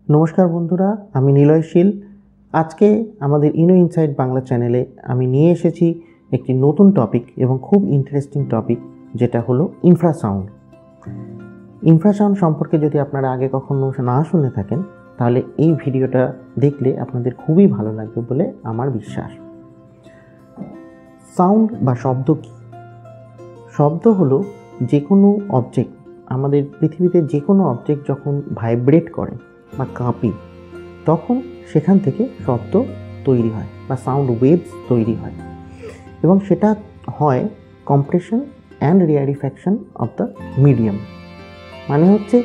নমস্কার বন্ধুরা, আমি নিলয়শীল। আজকে আমাদের ইনো ইনসাইট বাংলা চ্যানেলে আমি নিয়ে এসেছি একটি নতুন টপিক এবং খুব ইন্টারেস্টিং টপিক, যেটা হলো ইনফ্রাসাউন্ড। ইনফ্রাসাউন্ড সম্পর্কে যদি আপনারা আগে কখনো না শুনে থাকেন, তাহলে এই ভিডিওটা দেখলে আপনাদের খুবই ভালো লাগবে বলে আমার বিশ্বাস। সাউন্ড বা শব্দ কী? শব্দ হলো যে কোনো অবজেক্ট, আমাদের পৃথিবীতে যে কোনো অবজেক্ট যখন ভাইব্রেট করে বা কাঁপে, তখন সেখান থেকে শব্দ তৈরি হয় বা সাউন্ড ওয়েভস তৈরি হয়, এবং সেটা হয় compression and rarefaction of the medium. মানে হচ্ছে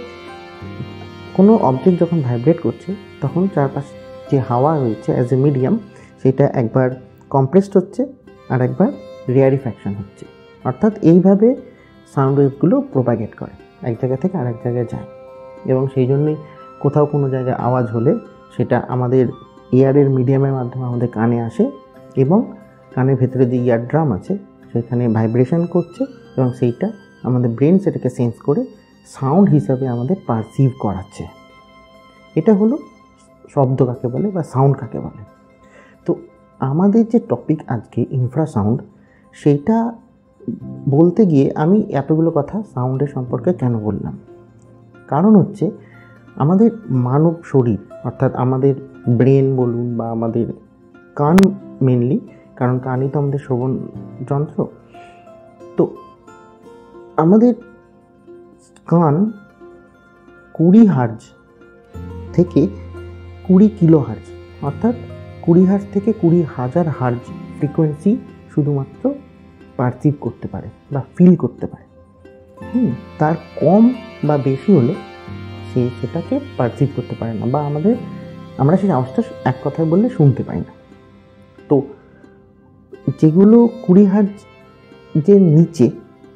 কোনো অবজেক্ট যখন ভাইব্রেট করছে, তখন চারপাশে যে হাওয়া রয়েছে অ্যাজ এ মিডিয়াম, সেটা একবার কম্প্রেসড হচ্ছে আর একবার রেয়ারিফ্যাকশন হচ্ছে। অর্থাৎ এইভাবে সাউন্ড ওয়েভগুলো প্রোপাগেট করে, এক জায়গা থেকে আরেক জায়গায় যায়। এবং সেই জন্যই কোথাও কোনো জায়গায় আওয়াজ হলে সেটা আমাদের এয়ারের মিডিয়ামের মাধ্যমে আমাদের কানে আসে, এবং কানের ভেতরে যে ইয়ার ড্রাম আছে সেখানে ভাইব্রেশন করছে, এবং সেইটা আমাদের ব্রেন সেটাকে সেন্স করে সাউন্ড হিসাবে আমাদের পারসিভ করাচ্ছে। এটা হলো শব্দ কাকে বলে বা সাউন্ড কাকে বলে। তো আমাদের যে টপিক আজকে ইনফ্রাসাউন্ড, সেইটা বলতে গিয়ে আমি এতগুলো কথা সাউন্ডের সম্পর্কে কেন বললাম? কারণ হচ্ছে আমাদের মানব শরীর, অর্থাৎ আমাদের ব্রেন বলুন বা আমাদের কান মেনলি, কারণ কানই তো আমাদের শ্রবণ যন্ত্র। তো আমাদের কান 20 হার্জ থেকে 20 কিলো হার্জ, অর্থাৎ 20 হার্জ থেকে 20,000 হার্জ ফ্রিকোয়েন্সি শুধুমাত্র পারসিভ করতে পারে বা ফিল করতে পারে। তার কম বা বেশি হলে সে সেটাকে পারসিভ করতে পারে না, বা আমরা সেই আওয়াজটা এক কথায় বললে শুনতে পাই না। তো যেগুলো 20 হার্জ যে নিচে,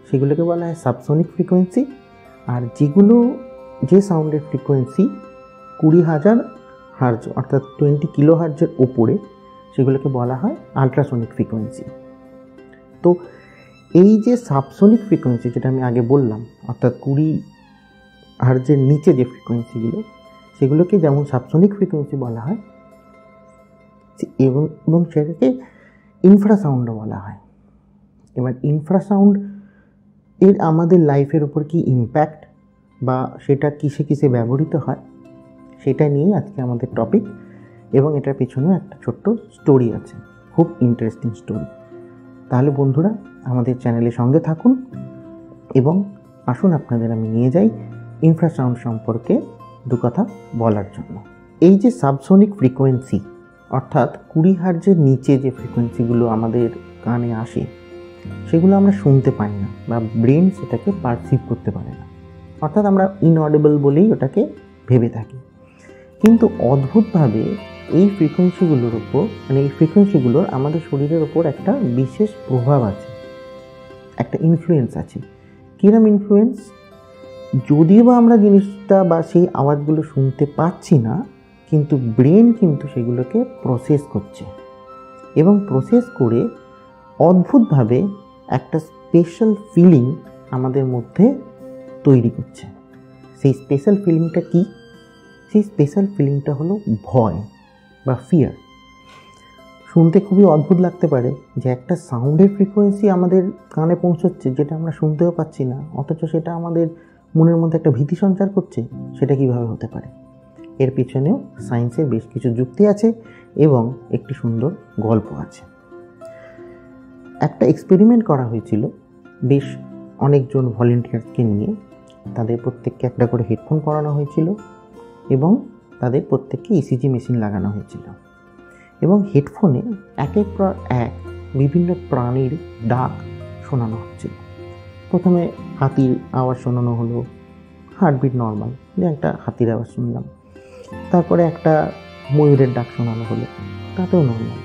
সেগুলোকে বলা হয় সাবসনিক ফ্রিকোয়েন্সি, আর যে সাউন্ডের ফ্রিকোয়েন্সি 20,000 হার্জ অর্থাৎ 20 কিলো হার্জের ওপরে, সেগুলোকে বলা হয় আলট্রাসনিক ফ্রিকোয়েন্সি। তো এই যে সাবসনিক ফ্রিকোয়েন্সি, যেটা আমি আগে বললাম, অর্থাৎ 20 হার্জের নিচে যে ফ্রিকোয়েন্সিগুলো, সেগুলোকে যেমন সাবসনিক ফ্রিকোয়েন্সি বলা হয়, এবং সেটাকে ইনফ্রাসাউন্ডও বলা হয়। এবার ইনফ্রাসাউন্ড এর আমাদের লাইফের উপর কি ইম্প্যাক্ট, বা সেটা কিসে কিসে ব্যবহৃত হয়, সেটা নিয়েই আজকে আমাদের টপিক। এবং এটার পেছনে একটা ছোট্ট স্টোরি আছে, খুব ইন্টারেস্টিং স্টোরি। তাহলে বন্ধুরা, আমাদের চ্যানেলের সঙ্গে থাকুন এবং আসুন আপনাদের আমি নিয়ে যাই ইনফ্রাসাউন্ড সম্পর্কে দু কথা বলার জন্য। এই যে সাবসনিক ফ্রিকোয়েন্সি, অর্থাৎ 20 হার্জের নিচে যে ফ্রিকোয়েন্সিগুলো আমাদের কানে আসে, সেগুলো আমরা শুনতে পাই না বা ব্রেন সেটাকে পারসিভ করতে পারে না, অর্থাৎ আমরা ইনঅডিবল বলেই ওটাকে ভেবে থাকি। কিন্তু অদ্ভুতভাবে এই ফ্রিকোয়েন্সিগুলোর আমাদের শরীরের ওপর একটা বিশেষ প্রভাব আছে, একটা ইনফ্লুয়েন্স আছে। কিরম ইনফ্লুয়েন্স? যদিও বা আমরা জিনিসটা বা সেই আওয়াজগুলো শুনতে পাচ্ছি না, কিন্তু ব্রেন কিন্তু সেগুলোকে প্রসেস করছে, এবং প্রসেস করে অদ্ভুতভাবে একটা স্পেশাল ফিলিং আমাদের মধ্যে তৈরি করছে। সেই স্পেশাল ফিলিংটা কি? সেই স্পেশাল ফিলিংটা হলো ভয় বা ফিয়ার। শুনতে খুবই অদ্ভুত লাগতে পারে যে একটা সাউন্ডের ফ্রিকোয়েন্সি আমাদের কানে পৌঁছচ্ছে, যেটা আমরা শুনতেও পাচ্ছি না, অথচ সেটা আমাদের মনের মধ্যে একটা ভীতি সঞ্চার করছে। সেটা কিভাবে হতে পারে? এর পিছনেও সায়েন্সের বেশ কিছু যুক্তি আছে এবং একটি সুন্দর গল্প আছে। একটা এক্সপেরিমেন্ট করা হয়েছিল বেশ অনেকজন ভলেন্টিয়ারকে নিয়ে। তাদের প্রত্যেককে একটা করে হেডফোন পরানো হয়েছিল, এবং তাদের প্রত্যেককে ইসিজি মেশিন লাগানো হয়েছিল, এবং হেডফোনে একের পর এক বিভিন্ন প্রাণীর ডাক শোনানো হচ্ছিল। প্রথমে হাতির আওয়াজ শোনানো হলো, হার্টবিট নর্মাল, যে একটা হাতির আওয়াজ শুনলাম। তারপরে একটা ময়ূরের ডাক শোনানো হলো, তাতেও নর্মাল।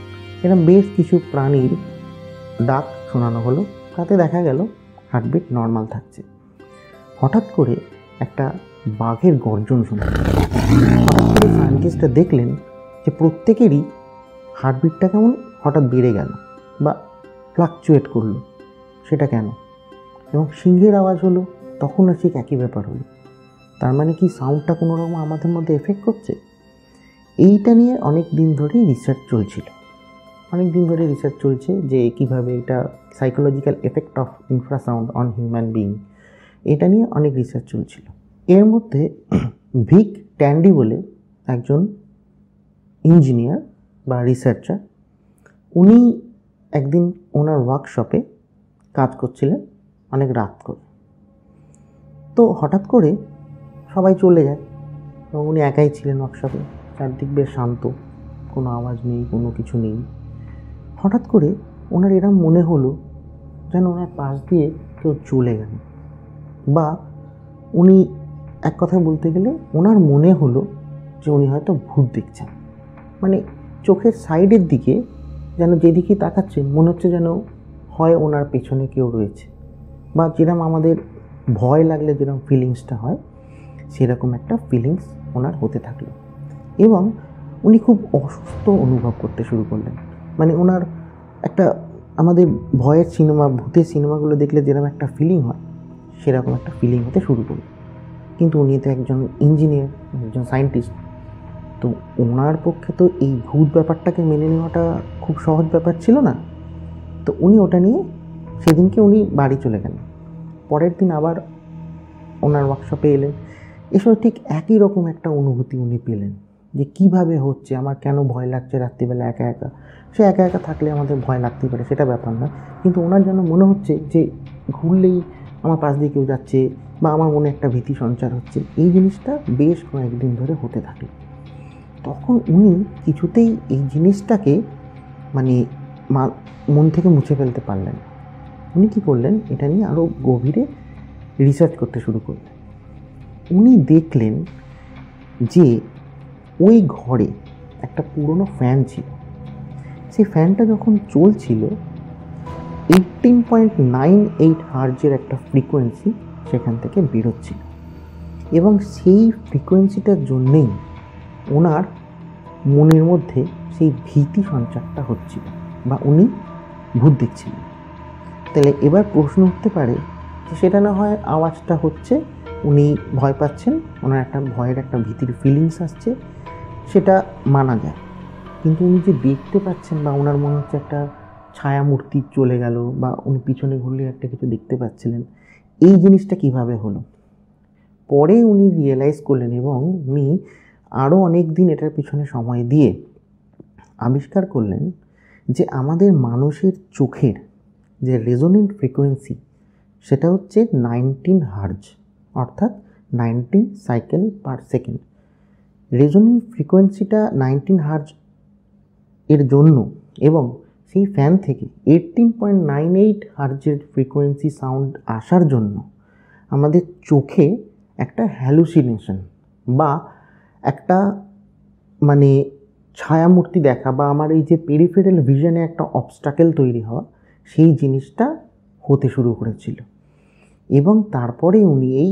এরকম বেশ কিছু প্রাণীর ডাক শোনানো হলো, তাতে দেখা গেল হার্টবিট নর্মাল থাকছে। হঠাৎ করে একটা বাঘের গর্জন শোনা গেল। হঠাৎ করে সায়েন্টিস্টরা দেখলেন যে প্রত্যেকেরই হার্টবিটটা কেমন হঠাৎ বেড়ে গেল বা ফ্লাকচুয়েট করলো। সেটা কেন? এবং সিংহের আওয়াজ হলো, তখন ঠিক একই ব্যাপার হলো। তার মানে কি সাউন্ডটা কোনো রকম আমাদের মধ্যে এফেক্ট করছে? এইটা নিয়ে অনেক দিন ধরেই রিসার্চ চলছে যে কীভাবে এটা psychological effect of infrasound on human being, এটা নিয়ে অনেক রিসার্চ চলছিল। এর মধ্যে ভিক ট্যান্ডি বলে একজন ইঞ্জিনিয়ার বা রিসার্চার, উনি একদিন ওনার ওয়ার্কশপে কাজ করছিলেন অনেক রাত করে। তো হঠাৎ করে সবাই চলে যায় এবং উনি একাই ছিলেন ওয়ার্কশপে। চারদিক বেশ শান্ত, কোনো আওয়াজ নেই, কোনো কিছু নেই। হঠাৎ করে ওনার এরম মনে হলো যেন ওনার পাশ দিয়ে কেউ চলে গেল, বা উনি এক কথায় বলতে গেলে ওনার মনে হলো যে উনি হয়তো ভূত দেখছেন। মানে চোখের সাইডের দিকে যেন যেদিকে তাকাচ্ছেন মনে হচ্ছে যেন হয় ওনার পেছনে কেউ রয়েছে, বা যেরকম আমাদের ভয় লাগলে যেরকম ফিলিংসটা হয় সেরকম একটা ফিলিংস ওনার হতে থাকলো। এবং উনি খুব অসুস্থ অনুভব করতে শুরু করলেন। মানে ওনার একটা, আমাদের ভয়ের সিনেমা, ভূতের সিনেমাগুলো দেখলে যেরকম একটা ফিলিং হয় সেরকম একটা ফিলিং হতে শুরু করলো। কিন্তু উনি তো একজন ইঞ্জিনিয়ার, একজন সায়েন্টিস্ট, তো ওনার পক্ষে তো এই ভূত ব্যাপারটাকে মেনে নেওয়াটা খুব সহজ ব্যাপার ছিল না। তো উনি ওটা নিয়ে সেদিনকে উনি বাড়ি চলে গেলেন। পরের দিন আবার ওনার ওয়ার্কশপে এলেন, এসব ঠিক একই রকম একটা অনুভূতি উনি পেলেন যে কিভাবে হচ্ছে, আমার কেন ভয় লাগছে রাত্রিবেলা একা একা। সে একা একা থাকলে আমাদের ভয় লাগতেই পারে, সেটা ব্যাপার না, কিন্তু ওনার যেন মনে হচ্ছে যে ঘুরলেই আমার পাশ দিয়ে কেউ যাচ্ছে, বা আমার মনে একটা ভীতি সঞ্চার হচ্ছে। এই জিনিসটা বেশ কয়েকদিন ধরে হতে থাকে। তখন উনি কিছুতেই এই জিনিসটাকে মানে মন থেকে মুছে ফেলতে পারলেন। উনি কী করলেন, এটা নিয়ে আরও গভীরে রিসার্চ করতে শুরু করলেন। উনি দেখলেন যে ওই ঘরে একটা পুরনো ফ্যান ছিল। সেই ফ্যানটা যখন চলছিল 18.98 হার্জের একটা ফ্রিকোয়েন্সি সেখান থেকে বেরোচ্ছিল, এবং সেই ফ্রিকোয়েন্সিটার জন্যেই ওনার মনের মধ্যে সেই ভীতি সঞ্চারটা হচ্ছিল, বা উনি ভূত দেখছিলেন। তাহলে এবার প্রশ্ন উঠতে পারে যে সেটা না হয় আওয়াজটা হচ্ছে, উনি ভয় পাচ্ছেন, ওনার একটা ভয়ের একটা ভীতির ফিলিংস আসছে, সেটা মানা যায়। কিন্তু উনি যে দেখতে পাচ্ছেন, বা ওনার মনে হচ্ছে একটা ছায়া মূর্তি চলে গেল, বা উনি পিছনে ঘুরলে একটা কিছু দেখতে পাচ্ছিলেন, এই জিনিসটা কিভাবে হলো? পরে উনি রিয়েলাইজ করলেন, এবং উনি আরও অনেক দিন এটার পিছনে সময় দিয়ে আবিষ্কার করলেন যে আমাদের মানুষের চোখের যে রেজোনেন্ট ফ্রিকোয়েন্সি সেটা হচ্ছে 19 হার্জ, অর্থাৎ 19 সাইকেল পার সেকেন্ড। রেজোনেন্ট ফ্রিকোয়েন্সিটা 19 হার্জ এর জন্য, এবং সেই ফ্যান থেকে 18.98 হার্জের ফ্রিকোয়েন্সি সাউন্ড আসার জন্য আমাদের চোখে একটা হ্যালুসিনেশন বা একটা মানে ছায়ামূর্তি দেখা, বা আমার এই যে পেরিফেরাল ভিশনে একটা অবস্টাকেল তৈরি হওয়া, সেই জিনিসটা হতে শুরু করেছিল। এবং তারপরে উনি এই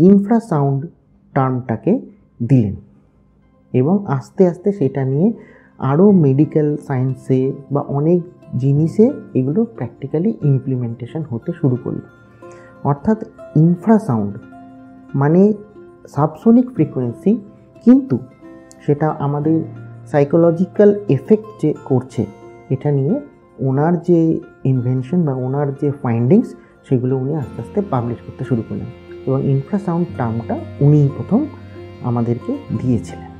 ইনফ্রাসাউন্ড টার্মটাকে দিলেন, এবং আস্তে আস্তে সেটা নিয়ে আরও মেডিকেল সায়েন্সে বা অনেক জিনিসে এগুলো প্র্যাকটিক্যালি ইমপ্লিমেন্টেশন হতে শুরু করলো। অর্থাৎ ইনফ্রাসাউন্ড মানে সাবসোনিক ফ্রিকোয়েন্সি, কিন্তু সেটা আমাদের সাইকোলজিক্যাল এফেক্ট যে করছে, এটা নিয়ে ওনার যে ইনভেনশন বা ওনার যে ফাইন্ডিংস সেগুলো উনি আস্তে আস্তে পাবলিশ করতে শুরু করলেন, এবং ইনফ্রাসাউন্ড টার্মটা উনিই প্রথম আমাদেরকে দিয়েছিলেন।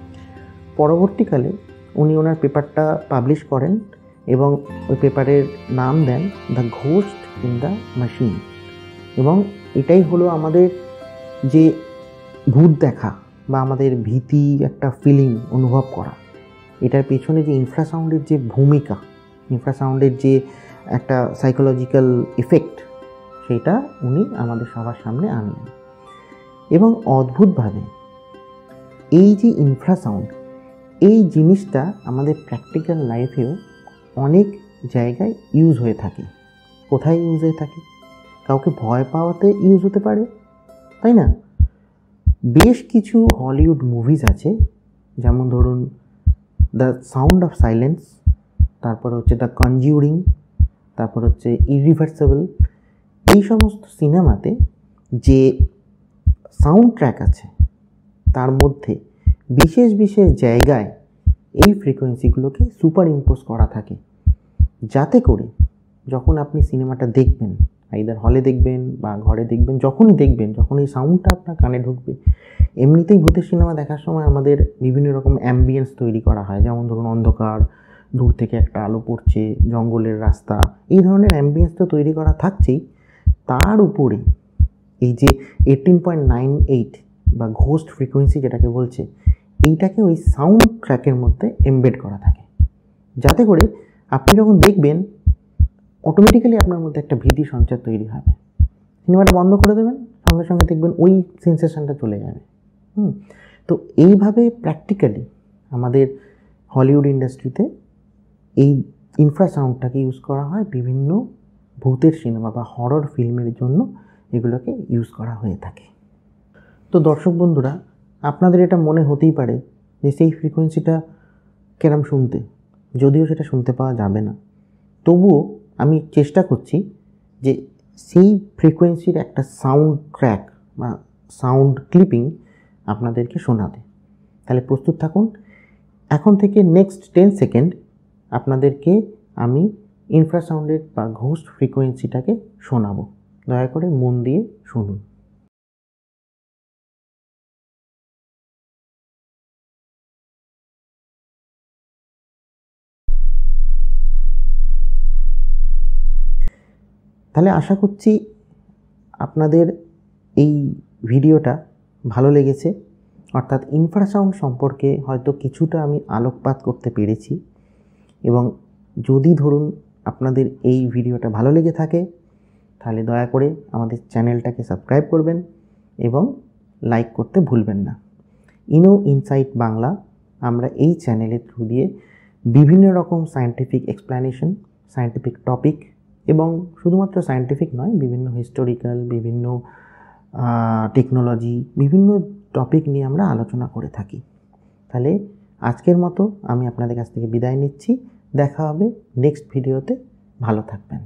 পরবর্তীকালে উনি ওনার পেপারটা পাবলিশ করেন, এবং ওই পেপারের নাম then the ghost in the machine. এবং এটাই হলো আমাদের যে ভূত দেখা বা আমাদের ভীতি একটা ফিলিং অনুভব করা, এটার পেছনে যে ইনফ্রাসাউন্ডের যে ভূমিকা, ইনফ্রাসাউন্ডের যে একটা সাইকোলজিক্যাল এফেক্ট, সেটা উনি আমাদের সবার সামনে আনলেন। এবং অদ্ভুতভাবে এই যে ইনফ্রাসাউন্ড, এই জিনিসটা আমাদের প্র্যাকটিক্যাল লাইফেও অনেক জায়গায় ইউজ হয়ে থাকে। কোথায় ইউজ হয়ে থাকে? কাউকে ভয় পাওয়াতে ইউজ হতে পারে, তাই না? বেশ কিছু হলিউড মুভিজ আছে, যেমন ধরুন দ্য সাউন্ড অফ সাইলেন্স, তারপর হচ্ছে দ্য কনজিউরিং, তারপর হচ্ছে ইরিভার্সেবল। এই সমস্ত সিনেমাতে যে সাউন্ড ট্র্যাক আছে তার মধ্যে বিশেষ বিশেষ জায়গায় এই ফ্রিকোয়েন্সিগুলোকে সুপার ইম্পোজ করা থাকে, যাতে করে যখন আপনি সিনেমাটা দেখবেন, আইদার হলে দেখবেন বা ঘরে দেখবেন, যখনই দেখবেন, যখন এই সাউন্ডটা আপনার কানে ঢুকবে, এমনিতেই ভূতের সিনেমা দেখার সময় আমাদের বিভিন্ন রকম অ্যাম্বিয়েন্স তৈরি করা হয়, যেমন ধরুন অন্ধকার, দূর থেকে একটা আলো পড়ছে, জঙ্গলের রাস্তা, এই ধরনের অ্যাম্বিয়েন্স তো তৈরি করা থাকছেই। তার উপরে এই যে 18.98 বা ঘোস্ট ফ্রিকোয়েন্সি যেটাকে বলছে, এইটাকে ওই সাউন্ড ট্র্যাকের মধ্যে এমবেড করা থাকে, যাতে করে আপনি যখন দেখবেন অটোমেটিক্যালি আপনার মধ্যে একটা ভীতি সঞ্চার তৈরি হবে। সিনেমাটা বন্ধ করে দেবেন, সঙ্গে সঙ্গে দেখবেন ওই সেন্সেশনটা চলে যাবে। তো এইভাবে প্র্যাকটিক্যালি আমাদের হলিউড ইন্ডাস্ট্রিতে এই ইনফ্রাসাউন্ডটাকে ইউজ করা হয় বিভিন্ন ভূতের সিনেমা বা হরর ফিল্মের জন্য, এগুলোকে ইউজ করা হয়ে থাকে। তো দর্শক বন্ধুরা, আপনাদের এটা মনে হতেই পারে যে সেই ফ্রিকোয়েন্সিটা কেরম শুনতে, যদিও সেটা শুনতে পাওয়া যাবে না, তবুও আমি চেষ্টা করছি যে সেই ফ্রিকোয়েন্সির একটা সাউন্ড ট্র্যাক বা সাউন্ড ক্লিপিং আপনাদেরকে শোনাতে। তাহলে প্রস্তুত থাকুন। এখন থেকে নেক্সট 10 সেকেন্ড আপনাদেরকে আমি ইনফ্রাসাউন্ডের বা ঘোস্ট ফ্রিকোয়েন্সিটাকে শোনাবো। দয়া করে মন দিয়ে শুনুন। তাহলে আশা করছি আপনাদের এই ভিডিওটা ভালো লেগেছে, অর্থাৎ ইনফ্রাসাউন্ড সম্পর্কে হয়তো কিছুটা আমি আলোকপাত করতে পেরেছি। এবং যদি ধরুন আপনাদের এই ভিডিওটা ভালো লেগে থাকে, তাহলে দয়া করে আমাদের চ্যানেলটাকে সাবস্ক্রাইব করবেন এবং লাইক করতে ভুলবেন না। ইনো ইনসাইট বাংলা, আমরা এই চ্যানেলের থ্রু দিয়ে বিভিন্ন রকম সায়েন্টিফিক এক্সপ্ল্যানেশন, সায়েন্টিফিক টপিক, এবং শুধুমাত্র সায়েন্টিফিক নয়, বিভিন্ন হিস্টোরিক্যাল, বিভিন্ন টেকনোলজি, বিভিন্ন টপিক নিয়ে আমরা আলোচনা করে থাকি। তাহলে আজকের মতো আমি আপনাদের কাছ থেকে বিদায় নিচ্ছি। দেখা হবে নেক্সট ভিডিওতে। ভালো থাকবেন।